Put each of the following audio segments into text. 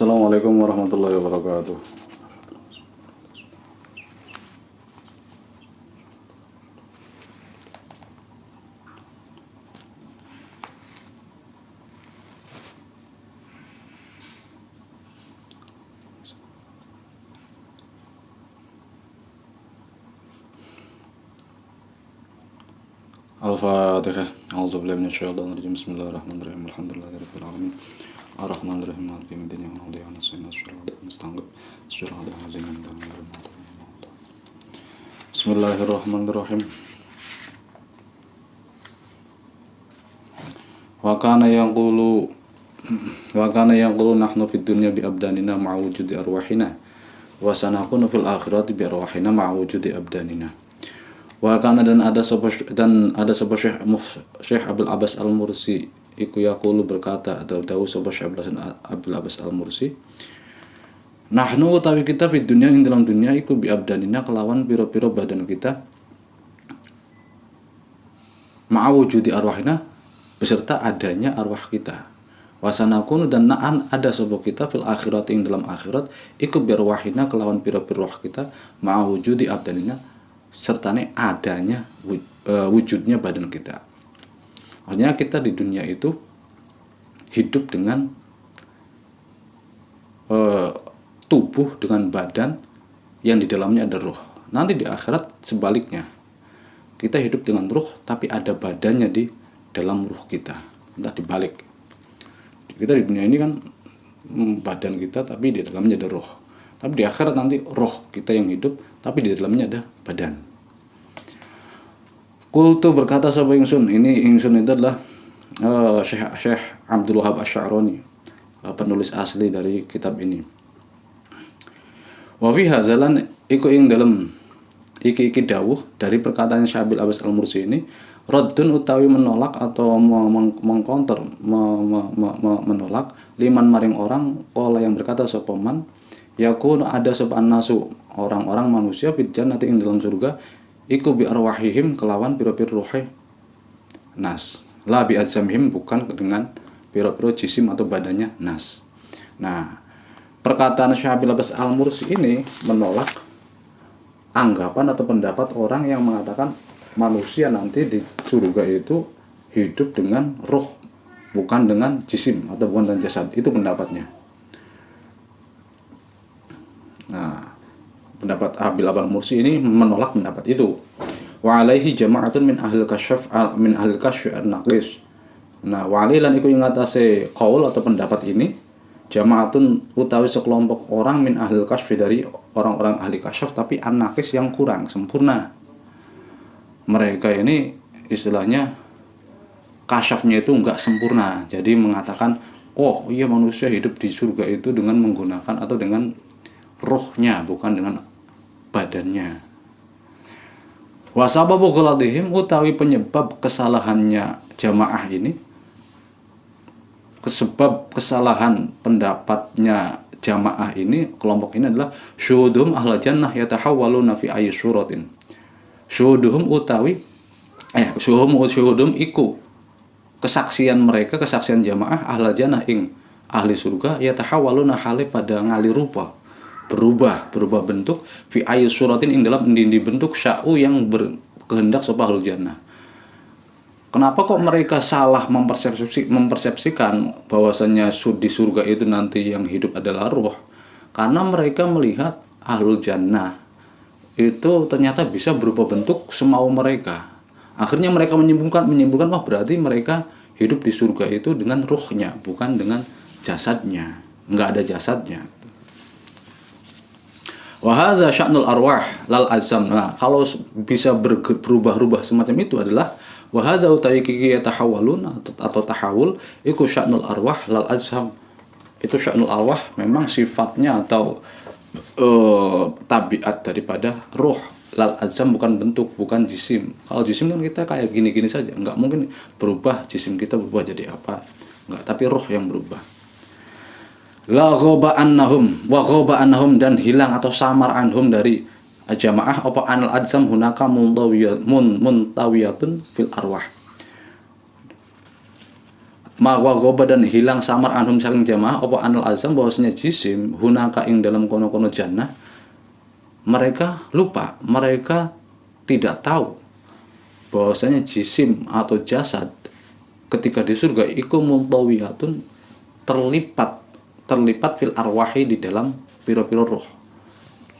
Assalamualaikum warahmatullahi wabarakatuh. Al-Fatihah. A'udzubillahi minasyaitonir rajim. Bismillahirrahmanirrahim. Alhamdulillahirabbil alamin. Arrahmanirrahim. Maliki yaumiddin. Iyyaka na'budu wa iyyaka nasta'in. Ihdinas siratal mustaqim. Bismillahirrahmanirrahim. Wa kana yaqulu nahnu fid dunya bi abdanina ma'a wujudi arwahina wa sanakunu fil akhirati bi arwahina ma'a wujudi abdanina. Wa kana dan ada sebuah Syekh Abdul Abbas Al-Mursi iku yaqulu berkata atau dawuh sebuah Syekh Abdul Abbas Al-Mursi, nahnu utawi kita fid dunya ing dalam dunia iku bi abdanina kelawan pira-pira badan kita ma'a wujudi arwahina beserta adanya arwah kita. Wasanakunu dan na'an ada sebuah kita fil akhirat ing dalam akhirat iku bi arwahina kelawan pira-pira arwah kita ma'a wujudi abdanina sertane adanya wujudnya badan kita. Maksudnya kita di dunia itu hidup dengan tubuh dengan badan yang di dalamnya ada ruh. Nanti di akhirat sebaliknya, kita hidup dengan ruh tapi ada badannya di dalam ruh kita. Entah dibalik. Kita di dunia ini kan badan kita tapi di dalamnya ada ruh. Tapi di akhirat nanti roh kita yang hidup, tapi di dalamnya ada badan. Qultu berkata sapa ingsun, ini ingsun itu adalah Syekh Abdul Wahab Asy-Sya'rani, penulis asli dari kitab ini. Wa fi hadzalan iku ing dalem iki dawuh dari perkataan Syekh Abdul Abbas Al-Mursi ini, raddun utawi menolak atau mengcounter menolak liman maring orang qala yang berkata sapa man yakun ada sepan nasu orang-orang manusia fil jannati ing dalam surga iku bi arwahihim kelawan pira-pira ruhe nas la bi ajsamihim bukan dengan pira-pira jisim atau badannya nas. Nah, perkataan Syekh Abdul Abbas Al-Mursi ini menolak anggapan atau pendapat orang yang mengatakan manusia nanti di surga itu hidup dengan roh bukan dengan jisim atau bukan dengan jasad. Itu pendapatnya. Nah, pendapat Abdul Abbas Al-Mursi ini menolak pendapat itu. Wa alaihi jama'atun min ahli kasyaf an-naqis. Nah, wa alaihi lan iku ing atase qaul atau pendapat ini jama'atun utawi sekelompok orang min ahli kasyaf dari orang-orang ahli kasyaf tapi an-naqis yang kurang sempurna. Mereka ini istilahnya kasyafnya itu enggak sempurna. Jadi mengatakan, "Oh, iya manusia hidup di surga itu dengan menggunakan atau dengan rohnya bukan dengan badannya." Wa sababu ghaladihim utawi penyebab kesalahannya jamaah ini, sebab kesalahan pendapatnya jamaah ini, kelompok ini adalah syuhudum ahla jannah yatahawwaluna fi ayyi suratin. Syuhudum utawi syuhudum iku kesaksian mereka, kesaksian jamaah ahla jannah ing ahli surga yatahawwaluna hale pada ngali rupa berubah bentuk fi ayyi suratin ing dalam endi bentuk sya'u yang berkehendak sapa ahlul jannah. Kenapa kok mereka salah mempersepsikan bahwasanya di surga itu nanti yang hidup adalah ruh? Karena mereka melihat ahlul jannah itu ternyata bisa berubah bentuk semau mereka. Akhirnya mereka menyimpulkan wah berarti mereka hidup di surga itu dengan ruhnya bukan dengan jasadnya. Enggak ada jasadnya. Wa hadza sya'nul arwah lal azam. Nah, kalau bisa berubah-ubah semacam itu adalah wa hadza utawi yatahawwalun atau tahawul iku sya'nul arwah lal azam. Itu sya'nul arwah memang sifatnya atau tabiat daripada ruh. Lal azam bukan bentuk, bukan jisim. Kalau jisim kan kita kayak gini-gini saja, enggak mungkin berubah jisim kita berubah jadi apa. Enggak, tapi ruh yang berubah. La ghaba annahum dan hilang atau samar anhum dari jamaah apa anal adzam hunaka muntawiyatun fil arwah. Mawagoba dan hilang samar anhum saking jamaah apa anul azam bahwasanya jisim hunaka ing dalam kono-kono jannah, mereka lupa, mereka tidak tahu bahwasanya jisim atau jasad ketika di surga iku muntawiyatun terlipat fil arwahi di dalam piro-piro roh.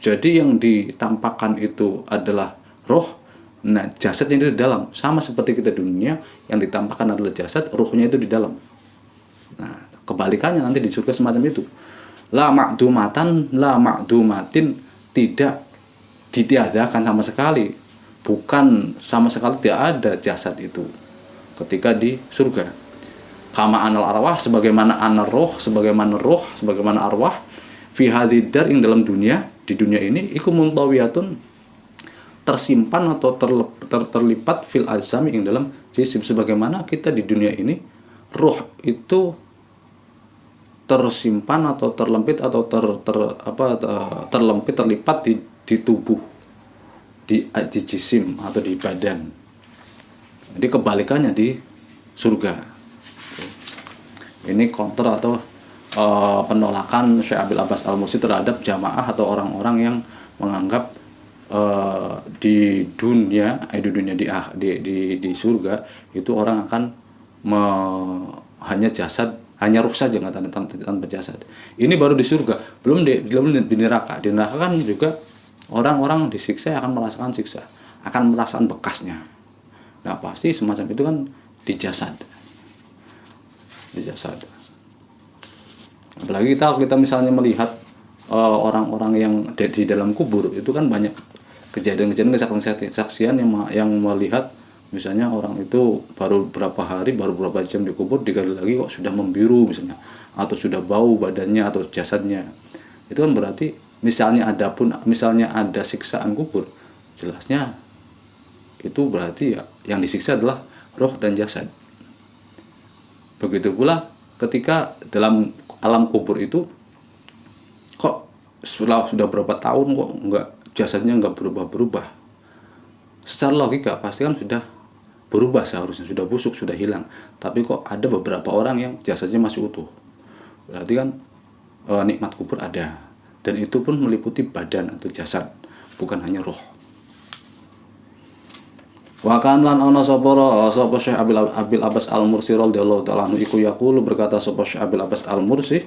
Jadi yang ditampakkan itu adalah roh, nah jasadnya itu di dalam, sama seperti kita dunia yang ditampakkan adalah jasad, rohnya itu di dalam. Nah kebalikannya nanti di surga semacam itu, la ma'dumatin, tidak ditiadakan sama sekali, bukan sama sekali tidak ada jasad itu ketika di surga. Kama anal arwah, sebagaimana anal roh, sebagaimana arwah, fi hadzidar ing dalam dunia, di dunia ini iku muntawiyatun tersimpan atau terlipat fil azami ing dalam jisim, sebagaimana kita di dunia ini roh itu tersimpan atau terlempit atau terlipat di tubuh, di jisim atau di badan. Jadi kebalikannya di surga. Ini counter atau penolakan Syekh Abil Abbas Al-Mursi terhadap jamaah atau orang-orang yang menganggap di dunia di surga itu orang akan hanya jasad, hanya ruh saja, nggak tanpa jasad. Ini baru di surga, belum di neraka. Di neraka kan juga orang-orang disiksa akan merasakan siksa, akan merasakan bekasnya. Nah pasti semacam itu kan di jasad. Apalagi kita misalnya melihat orang-orang yang di dalam kubur, itu kan banyak kejadian-kejadian, kesaksian yang melihat misalnya orang itu baru berapa hari, baru berapa jam dikubur, digali lagi kok sudah membiru misalnya, atau sudah bau badannya atau jasadnya. Itu kan berarti misalnya ada siksaan kubur, jelasnya itu berarti ya yang disiksa adalah roh dan jasad. Begitu pula ketika dalam alam kubur itu, kok sudah berapa tahun kok jasadnya nggak berubah. Secara logika pasti kan sudah berubah, seharusnya sudah busuk, sudah hilang. Tapi kok ada beberapa orang yang jasadnya masih utuh. Berarti kan nikmat kubur ada, dan itu pun meliputi badan atau jasad, bukan hanya roh. Wa kan lan ana sapa Syekh Abil Abbas Al-Mursi radhiyallahu ta'ala anhu iku yaqulu, berkata sapa Syekh Abil Abbas Al-Mursi,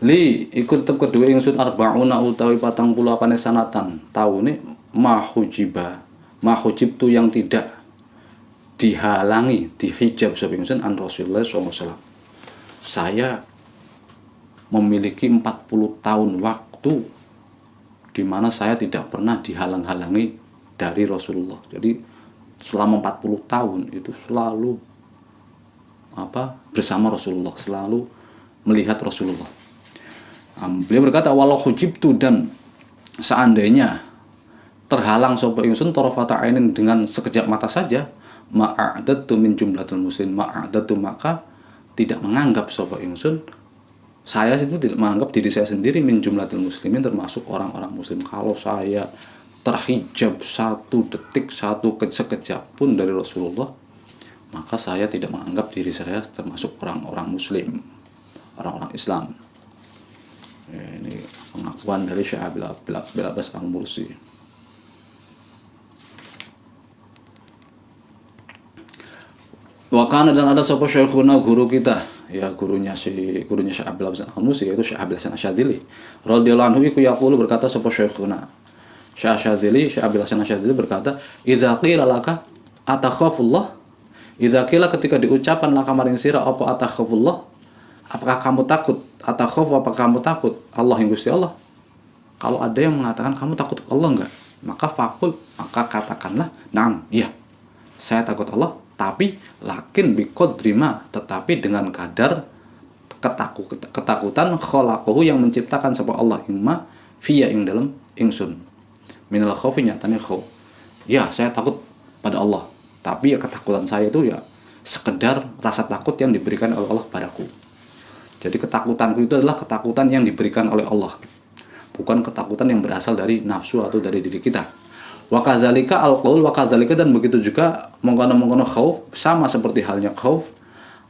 li ikut tetep kedua ingsun arbauna utawi 48 sanatan taune mahujibtu yang tidak dihalangi, dihijab sapa ingsun an Rasulullah sallallahu alaihi wasallam. Saya memiliki 40 tahun waktu di mana saya tidak pernah dihalang-halangi dari Rasulullah. Jadi selama 40 tahun itu selalu bersama Rasulullah, selalu melihat Rasulullah. Beliau berkata walau hujibtu, dan seandainya terhalang sapa ingsun tarafata ainin, dengan sekejap mata saja, ma'adatu min jumlatul muslim, ma'adatu, maka tidak menganggap sapa ingsun, saya itu tidak menganggap diri saya sendiri min jumlatul muslimin, termasuk orang-orang muslim. Kalau saya terhijab satu detik, sekejap pun dari Rasulullah, maka saya tidak menganggap diri saya termasuk orang-orang muslim, orang-orang Islam. Ini pengakuan dari Syekh Abil Abbas Al-Mursi. Wakana, dan ada sapa syekhuna, guru kita, ya gurunya Syekh Abil Abbas Al-Mursi, yaitu Syekh Abil Hasan Asyadzili radhiyallahu anhu iku yaqulu, berkata sapa syekhuna Syekh Abil Hasan Asyadzili berkata, idza qila laka atakhafullah, idza qila, ketika diucapkan laka maring sira apa atakhafullah, apakah kamu takut, atakhaf, apakah kamu takut Allah yang Gusti Allah. Kalau ada yang mengatakan kamu takut Allah enggak, maka katakanlah na'am, iya saya takut Allah, tapi lakin biqadrima, tetapi dengan kadar ketakutan khalaqahu, yang menciptakan sapa Allah imma fiya ing dalam ingsun, minal khaufi, nyatanya khauf. Ya saya takut pada Allah, tapi ya ketakutan saya itu ya sekedar rasa takut yang diberikan oleh Allah padaku. Jadi ketakutanku itu adalah ketakutan yang diberikan oleh Allah, bukan ketakutan yang berasal dari nafsu atau dari diri kita. Wa kadzalika al-qaul wa kadzalika, dan begitu juga mengkono-mengkono khauf, sama seperti halnya khauf.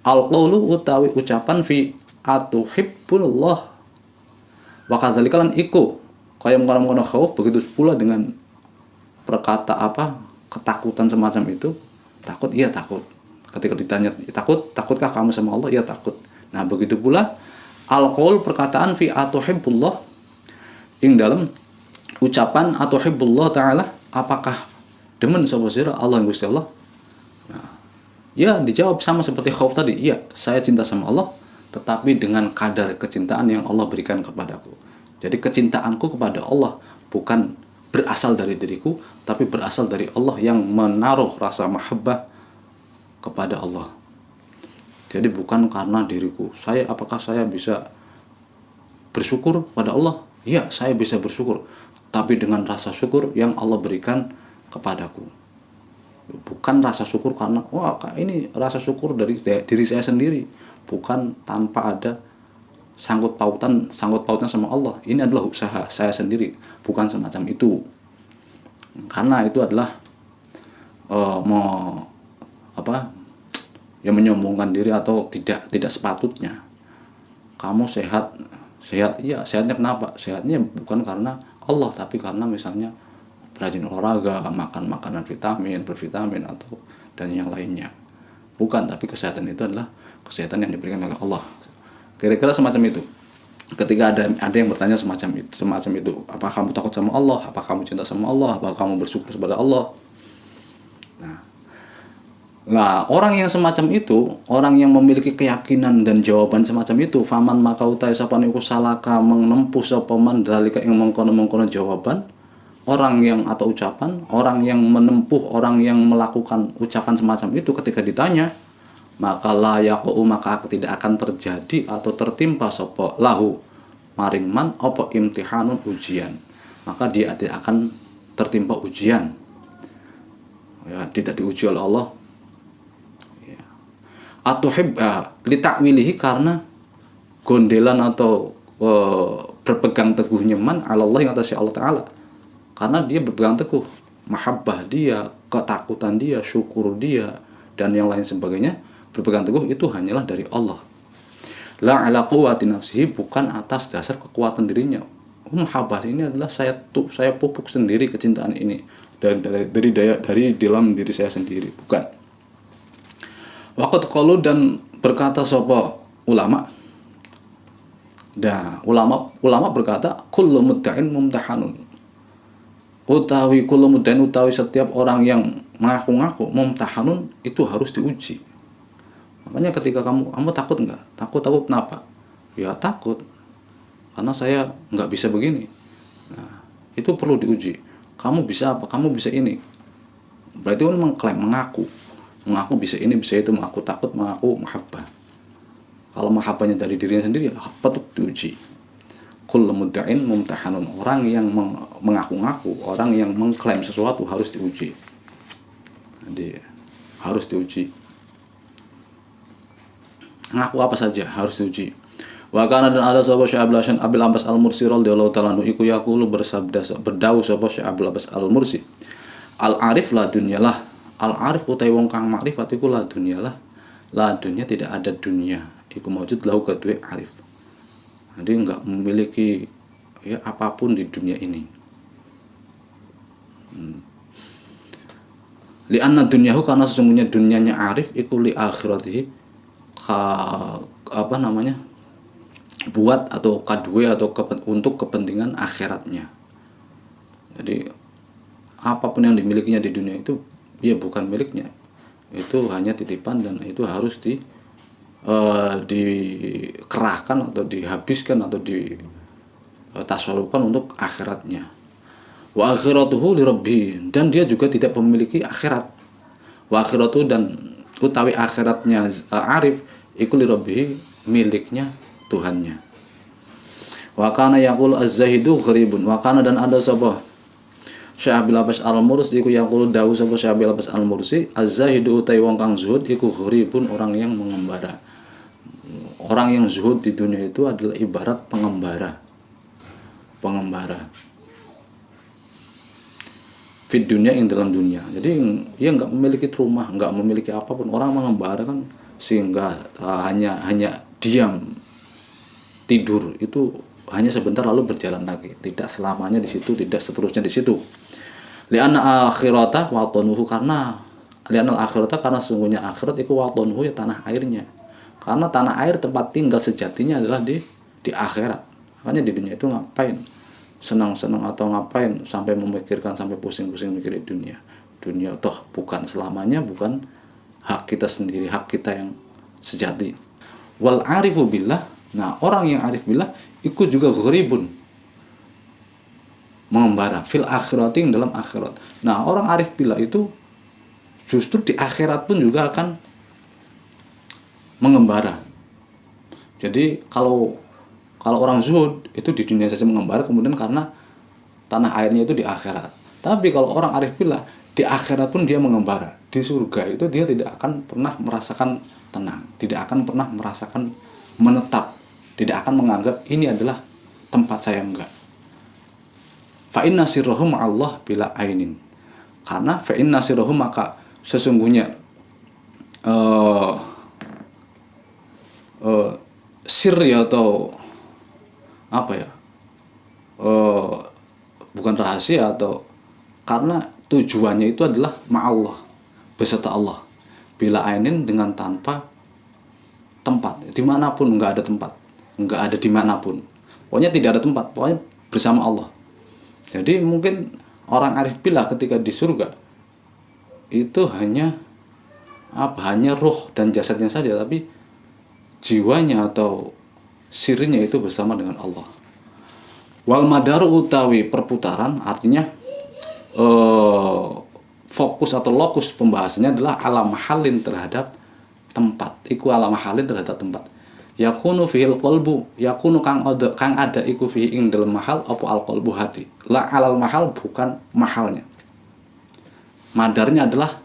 Al-qaulu utawi ucapan fi atuhibbullah. Wa kadzalika lan iku kaya mengkono-mengkono khauf, begitu pula dengan perkata ketakutan semacam itu. Takut, iya takut. Ketika ditanya takutkah kamu sama Allah? Iya takut. Nah, begitu pula al-qaul, perkataan fi atuhibbullah, ing dalam ucapan atuhibbullah taala, apakah demen sapa sira Allah yang Gusti Allah? Nah, ya dijawab sama seperti khauf tadi. Iya, saya cinta sama Allah, tetapi dengan kadar kecintaan yang Allah berikan kepadaku. Jadi kecintaanku kepada Allah bukan berasal dari diriku, tapi berasal dari Allah yang menaruh rasa mahabbah kepada Allah. Jadi bukan karena diriku. Apakah saya bisa bersyukur pada Allah? Iya, saya bisa bersyukur, tapi dengan rasa syukur yang Allah berikan kepadaku. Bukan rasa syukur karena ini rasa syukur dari diri saya sendiri, bukan tanpa ada sangkut pautnya sama Allah. Ini adalah usaha saya sendiri, bukan semacam itu. Karena itu adalah menyombongkan diri, atau tidak sepatutnya. Kamu sehat, iya, sehatnya kenapa? Sehatnya bukan karena Allah, tapi karena misalnya rajin olahraga, makan makanan bervitamin atau dan yang lainnya. Bukan, tapi kesehatan itu adalah kesehatan yang diberikan oleh Allah. Kira-kira semacam itu. Ketika ada yang bertanya semacam itu, apakah kamu takut sama Allah? Apakah kamu cinta sama Allah? Apakah kamu bersyukur kepada Allah? Nah, orang yang semacam itu, orang yang memiliki keyakinan dan jawaban semacam itu, faman maka utai sapan iku salaka menempuh sapa man dalika ing mengkono-mengkono jawaban, orang yang atau ucapan, orang yang menempuh, orang yang melakukan ucapan semacam itu ketika ditanya, maka la yaqu, maka tidak akan terjadi atau tertimpa sapa lahu maring man apa imtihanun, ujian. Maka dia tidak akan tertimpa ujian. Ya, tidak diuji oleh Allah. Ya. Atuhib li ta'wilihi, karena gondelan atau berpegang teguhnya man Allah yang atas Allah Ta'ala. Karena dia berpegang teguh, mahabbah dia, ketakutan dia, syukur dia, dan yang lain sebagainya, berpegang teguh itu hanyalah dari Allah. La ala quwwati nafsihi, bukan atas dasar kekuatan dirinya. Mahabbah ini adalah saya pupuk sendiri kecintaan ini dari dalam diri saya sendiri, bukan. Waqad qalu, dan berkata sapa ulama. Ulama berkata kullu mudda'in mumtahanun. Utawi kullu mudda'in, utawi setiap orang yang mengaku-ngaku, mumtahanun, itu harus diuji. Makanya ketika kamu takut nggak? Takut kenapa? Ya takut karena saya nggak bisa begini. Nah, itu perlu diuji. Kamu bisa apa? Kamu bisa ini. Berarti kan mengklaim, mengaku bisa ini, bisa itu, mengaku takut, mengaku mahabbah. Kalau mahabbahnya dari dirinya sendiri, patut diuji. Kullu mudda'in mumtahanun, orang yang mengaku-ngaku, orang yang mengklaim sesuatu harus diuji. Jadi harus diuji. Ngaku apa saja harus diuji. Wa kana, dan ada sapa Syekh Abil Abbas Al-Mursi radhiyallahu ta'ala anhu iku yaqulu, berdawuh sapa Syekh Abil Abbas Al-Mursi, al-arif la dunyalah, al-arif utai wong kang makrifat iku la dunyalah, la dunya, tidak ada dunia iku maujud lahu kedue arif. Jadi enggak memiliki apapun di dunia ini. Li'anna dunyahu, karena sesungguhnya dunianya arif iku li akhiratihi, buat atau kadwe atau untuk kepentingan akhiratnya. Jadi apapun yang dimilikinya di dunia itu bukan miliknya, itu hanya titipan, dan itu harus dikerahkan atau dihabiskan atau ditasarrufkan untuk akhiratnya. Wa akhiratuhu li rabbih, dan dia juga tidak memiliki akhirat. Wa akhiratuhu, dan utawi akhiratnya arif iku li rabbih, miliknya Tuhannya. Wa kana yaqul az-zahidu gharibun, wa kana, dan ada sapa Syekh Abil Abbas Al-Mursi iku yaqul dawu sapa Syekh Abil Abbas Al-Mursi, az-zahidu utai wong kang zuhud iku gharibun, orang yang mengembara. Orang yang zuhud di dunia itu adalah ibarat pengembara. fit dunia yang dalam dunia. Jadi dia nggak memiliki rumah, nggak memiliki apapun. Orang mengembara kan sehingga hanya diam, tidur, itu hanya sebentar lalu berjalan lagi. Tidak selamanya di situ, tidak seterusnya di situ. Li'anna akhirata watonuhu, karena li'anna akhirata, karena sesungguhnya akhirat itu watonuhu, ya tanah airnya. Karena tanah air tempat tinggal sejatinya adalah di akhirat. Makanya di dunia itu ngapain senang-senang atau ngapain sampai memikirkan, sampai pusing-pusing mikirin dunia. Dunia toh bukan selamanya, bukan hak kita sendiri, hak kita yang sejati. Wal arifu billah, nah orang yang arif billah ikut juga gharibun, mengembara fil akhiratin, dalam akhirat. Nah orang arif billah itu justru di akhirat pun juga akan mengembara. Jadi kalau orang zuhud itu di dunia saja mengembara, kemudian karena tanah airnya itu di akhirat. Tapi kalau orang arif billah, di akhirat pun dia mengembara. Di surga itu dia tidak akan pernah merasakan tenang, tidak akan pernah merasakan menetap, tidak akan menganggap ini adalah tempat saya, enggak. Fa inna sirrahu ma'allah bila ainin. Karena fa inna sirrahu, maka sesungguhnya sir atau apa ya, bukan rahasia, atau karena tujuannya itu adalah ma'allah, beserta Allah, bila ainin, dengan tanpa tempat, dimanapun, nggak ada tempat, nggak ada dimanapun, pokoknya tidak ada tempat, pokoknya bersama Allah. Jadi mungkin orang arif billah ketika di surga itu hanya roh dan jasadnya saja, tapi jiwanya atau sirnya itu bersama dengan Allah. Wal madaru utawi perputaran, artinya fokus atau lokus pembahasannya adalah ala mahalin, terhadap tempat. Iku ala mahalin, terhadap tempat. Yakunu fihil qalbu, yakunu kang ada iku fihi ing dalam mahal apa al qalbu, hati. La alal mahal, bukan mahalnya. Madarnya adalah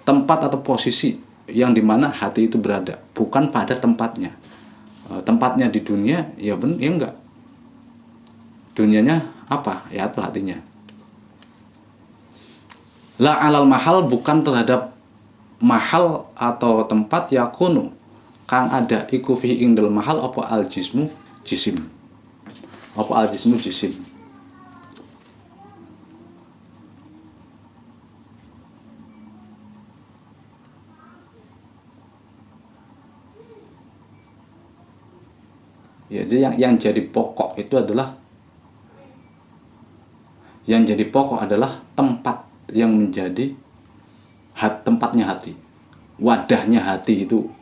tempat atau posisi yang dimana hati itu berada, bukan pada tempatnya. Tempatnya di dunia, ya enggak. Dunianya apa? Ya itu hatinya. La alal mahal, bukan terhadap mahal atau tempat, yakunu kang ada iku fi ing dalam mahal apa al jismu jisim. Apa al jismu jisim. Ya, jadi yang jadi pokok itu adalah tempat yang menjadi tempatnya hati, wadahnya hati itu,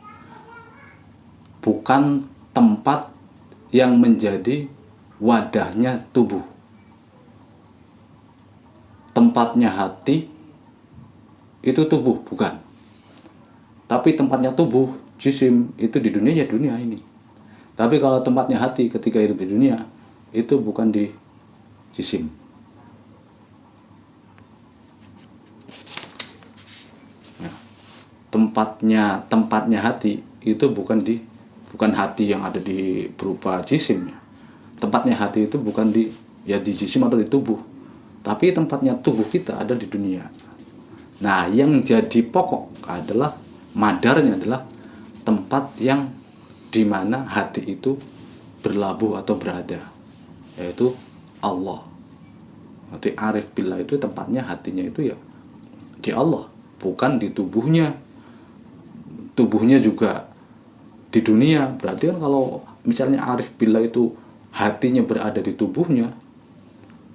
bukan tempat yang menjadi wadahnya tubuh. Tempatnya hati itu tubuh, bukan. Tapi tempatnya tubuh, jisim, itu di dunia, ya dunia ini. Tapi kalau tempatnya hati ketika hidup di dunia, itu bukan di jisim. Ya. Tempatnya hati itu bukan hati yang ada di berupa jisim. Tempatnya hati itu bukan di jisim atau di tubuh. Tapi tempatnya tubuh kita ada di dunia. Nah, yang jadi pokok adalah madarnya adalah tempat yang di mana hati itu berlabuh atau berada, yaitu Allah. Nanti arif billah itu tempatnya hatinya itu ya di Allah, bukan di tubuhnya. Tubuhnya juga di dunia. Berarti kan kalau misalnya arif billah itu hatinya berada di tubuhnya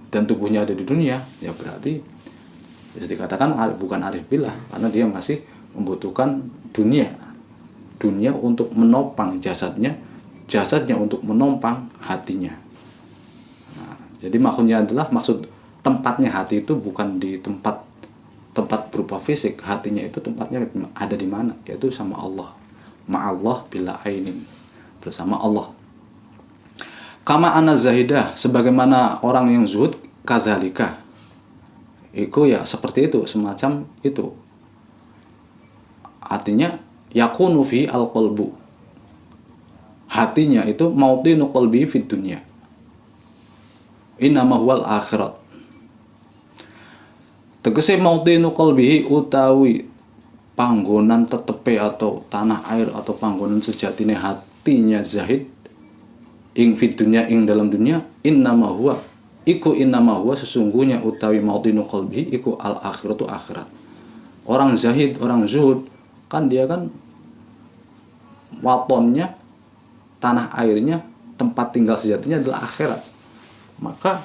dan tubuhnya ada di dunia, ya berarti bisa dikatakan bukan arif billah, karena dia masih membutuhkan dunia untuk menopang jasadnya untuk menopang hatinya. Nah, jadi maksud tempatnya hati itu bukan di tempat berupa fisik. Hatinya itu tempatnya ada di mana, yaitu sama Allah, ma'allah bila ainin, bersama Allah. Kama ana zahidah, sebagaimana orang yang zuhud, kazalika, itu ya seperti itu, semacam itu. Artinya yakunu fi al-qalbu, hatinya itu mautinu qalbi fid dunya, innama huwal akhirat. Tegese mautinu qalbihi utawi panggonan tetepe atau tanah air atau panggonan sejatine hatinya zahid ing fid dunya ing dalam dunia innama huwa sesungguhnya utawi mautinu qalbihi iku al akhiratu akhirat. Orang zahid, orang zuhud kan dia kan watonnya, tanah airnya, tempat tinggal sejatinya adalah akhirat. Maka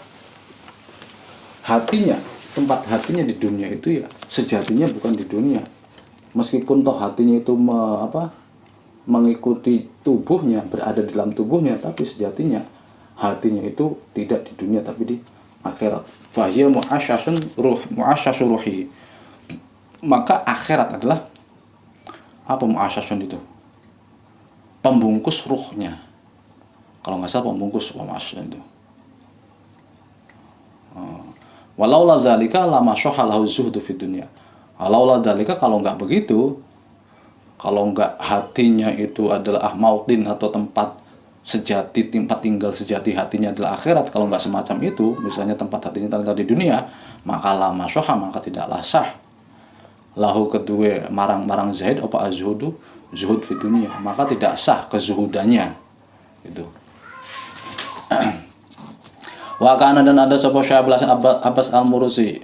hatinya, tempat hatinya di dunia itu ya sejatinya bukan di dunia. Meskipun toh hatinya itu mengikuti tubuhnya, berada di dalam tubuhnya, tapi sejatinya hatinya itu tidak di dunia tapi di akhirat. Fahiya mu'asyasun ruhi. Maka akhirat adalah apa mu'asyasun itu? Pembungkus ruhnya. Kalau nggak salah pembungkus mu'asyasun itu. Walaula zalika lama syahalahu zuhdu fid dunya. Walaula zalika, kalau nggak begitu, kalau nggak hatinya itu adalah mautin atau tempat sejati, tempat tinggal sejati hatinya adalah akhirat, kalau nggak semacam itu, misalnya tempat hatinya tinggal di dunia, maka lama syaha, maka tidaklah sah lahu kedua marang zahid apa azhudu zuhud fi dunia, maka tidak sah kezuhudannya itu. Wa kana, dan ada sapa Syekh Abbas Al-Mursi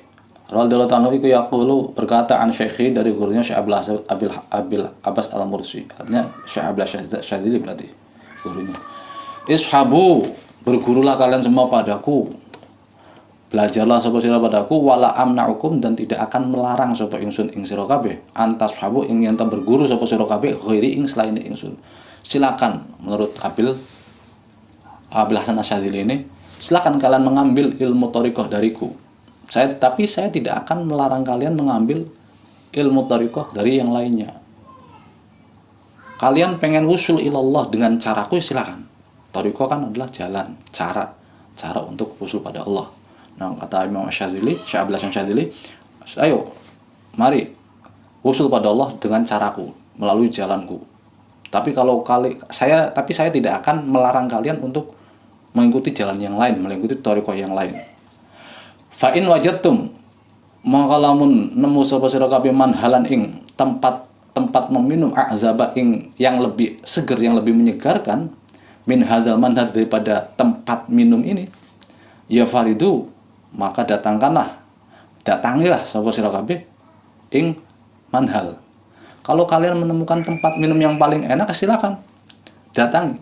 radhiyallahu anhu iku yaqulu, berkata an syekhi, dari gurunya Syekh Abbas Al-Mursi, artinya Syekh Abbas Syadzili berarti gurunya. Ishabu, bergurulah kalian semua padaku, belajarlah sapa sira padaku, wala amna'ukum, dan tidak akan melarang sapa ingsun ing sira kabeh, antas habu ing yen ta berguru sapa sira kabeh ghairi ing selain ingsun. Silakan, menurut Abil Hasan Asyadzili ini, silakan kalian mengambil ilmu thariqah dariku. Tapi saya tidak akan melarang kalian mengambil ilmu thariqah dari yang lainnya. Kalian pengen wusul ilallah dengan caraku, silakan. Thariqah kan adalah jalan, cara untuk wusul pada Allah. Nah, kata Imam Syadzili, Syekh Abdul Hasan Syadzili, ayo, mari wusul pada Allah dengan caraku, melalui jalanku. Tapi saya tidak akan melarang kalian untuk mengikuti jalan yang lain, mengikuti thariqah yang lain. Fa in wajadtum, maka lamun nemu sapa sira kabeh manhalan ing tempat meminum azaba ing yang lebih seger, yang lebih menyegarkan, min hazal manhad, daripada tempat minum ini, ya faridu, maka datangilah sapa sira kabeh ing manhal. Kalau kalian menemukan tempat minum yang paling enak, silakan datangi.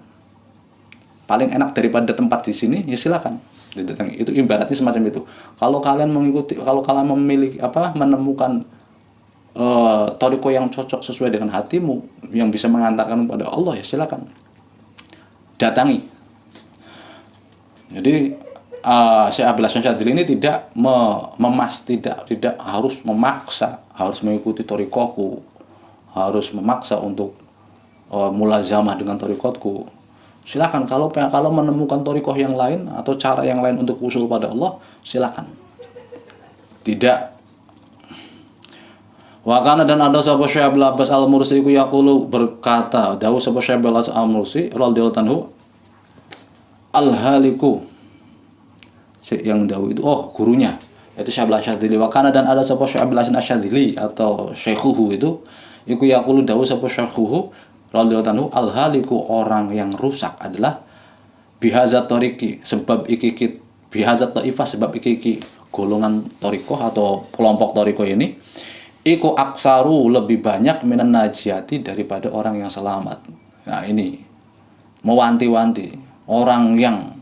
Paling enak daripada tempat di sini, ya silakan didatangi. Itu ibaratnya semacam itu. Kalau kalian memiliki menemukan thariqah yang cocok sesuai dengan hatimu, yang bisa mengantarkan kepada Allah, ya silakan datangi. Jadi Syekh Abdul Hasan Syadzili ini tidak harus memaksa, harus mengikuti thariqahku, harus memaksa untuk mulazamah dengan thariqatku. Silakan, kalau menemukan thariqah yang lain atau cara yang lain untuk usul pada Allah, silakan. Tidak. Wa kana, dan ada sapa Syekh Abdul Abbas Al-Mursi iku yaqulu, berkata dawuh sapa Syekh Abdul Abbas Al-Mursi radhiyallahu anhu, al-haliku, yang dawuh itu gurunya yaitu Syekh Abdul Syadzili. Wa kana, dan ada sapa Syekh Abdul Syadzili atau syekhuhu itu iku yaqulu dawuh sapa syekhuhu radhiyallahu anhu, al-haliku, orang yang rusak adalah bihazat thariqi, sebab iki bihazat taifah, sebab iki golongan thariqah atau kelompok thariqah ini, iku aksaru, lebih banyak minan najiyati, daripada orang yang selamat. Nah, ini mewanti-wanti orang yang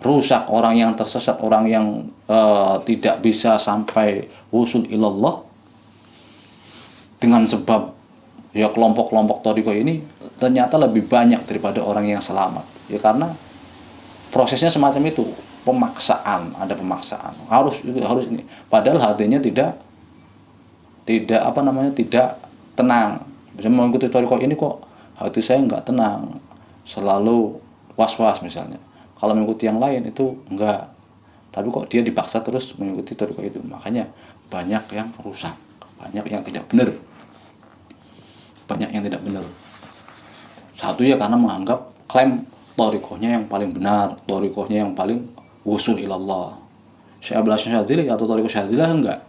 rusak, orang yang tersesat, orang yang tidak bisa sampai wusul ilallah dengan sebab ya kelompok-kelompok thariqah ini ternyata lebih banyak daripada orang yang selamat. Ya karena prosesnya semacam itu, pemaksaan, ada pemaksaan. Harus ini. Padahal hatinya tidak tenang. Bisa mengikuti thariqah ini kok hati saya enggak tenang, selalu was-was misalnya. Kalau mengikuti yang lain itu enggak. Tapi kok dia dipaksa terus mengikuti thariqah itu. Makanya banyak yang rusak, banyak yang tidak benar. Satu ya karena menganggap klaim thariqahnya yang paling benar, thariqahnya yang paling wusul ilallah. Syekh Abdul Hasan Syadzili atau Thariqah Syadzilah, enggak.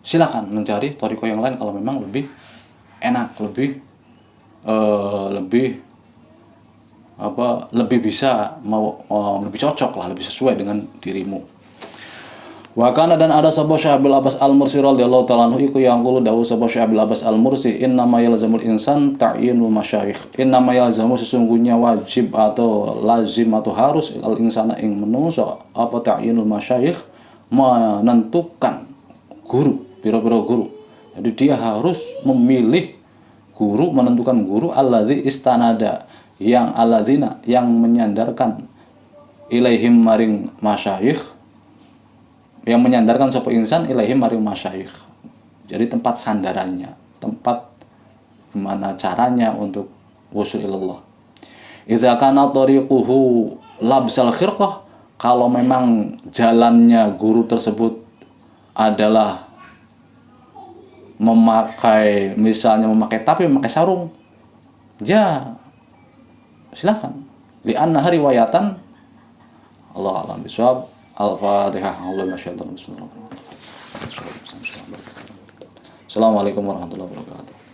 Silakan mencari thariqah yang lain kalau memang lebih enak, lebih lebih bisa lebih cocok lah, lebih sesuai dengan dirimu. Wa kana, dan ada sapa Syekh Abdul Abbas Al-Mursi radhiyallahu ta'ala anhu iku yang qulu dawu sapa Syekh Abdul Abbas Al-Mursi, innama yalzamul insan ta'yinul masyayikh. Innama yalzamu, sesungguhnya wajib atau lazim atau harus al insana ing menungso apa ta'yinul masyayikh, menentukan guru, pira-pira guru. Jadi dia harus memilih guru, menentukan guru alladzi istanada, yang alladzina, yang menyandarkan ilaihim maring masyayikh, yang menyandarkan sapa insan ilaihim maring masyayikh. Jadi tempat sandarannya, tempat gimana caranya untuk wusul ilallah. Idza kana tariquhu labsal khirqah, kalau memang jalannya guru tersebut adalah memakai, misalnya memakai tapi memakai sarung, ya silakan. Li'anna riwayatan. Allah a'lam bishawab. Al-Fatihah. Assalamualaikum warahmatullahi wabarakatuh.